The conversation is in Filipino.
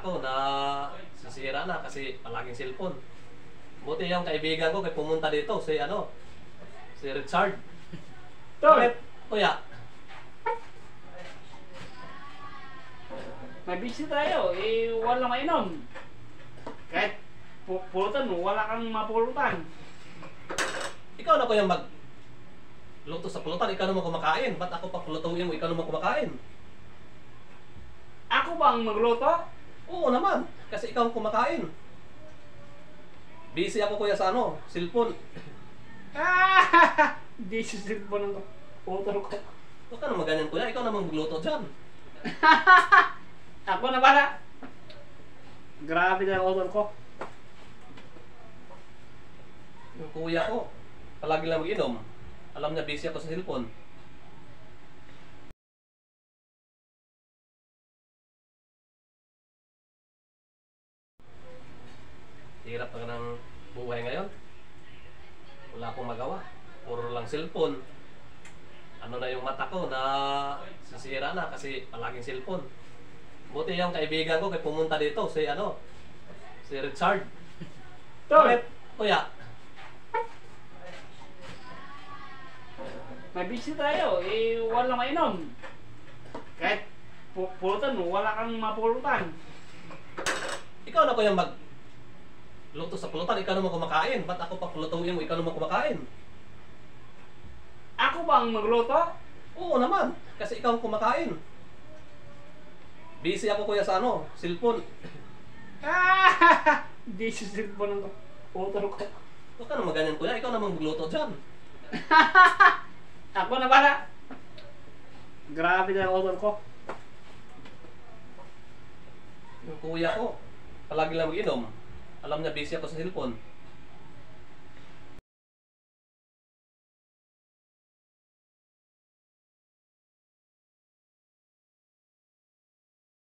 ko na sisira na kasi palaging cellphone. Buti yung kaibigan ko kay pumunta dito, si Richard. Tol, Bakit, kuya? may busy tayo. Wala mainom. Kahit pulutan mo, wala kang mapulutan. Ikaw na kuya luto sa pulutan, ikaw naman kumakain. Ba't ako pa pulutuin mo, ikaw naman kumakain? Ako bang magluto? Oo naman, kasi ikaw ang kumakain. Busy ako kuya sa cellphone. Di sisip mo ng utol ko. Huwag ka naman ganyan kuya, ikaw naman magluto dyan. Ako na pala. Grabe na utol ko. Yung kuya ko, palagi lang mag-inom. Alam niya busy ako sa cellphone. Hirap na ng buhay ngayon. Wala akong magawa. Puro lang cellphone. Ano na yung mata ko na sisira na kasi palaging cellphone. Buti yung kaibigan ko kay pumunta dito, si Richard. Tol, Bakit, kuya? may busy tayo. Wala mainom. Kahit pulutan mo, wala kang mapulutan. Ikaw na kuya luto sa pulutan, ikaw naman kumakain. Ba't ako pa pulutuin mo, ikaw naman kumakain? Ako bang magluto? Oo naman, kasi ikaw ang kumakain. Busy ako kuya sa cellphone. Di sisip mo ng utol ko. Huwag ka naman ganyan kuya, ikaw naman magluto dyan. Ako na pala. Grabe na utol ko. Yung kuya ko, palagi lang mag-inom. Alam niya busy ako sa cellphone.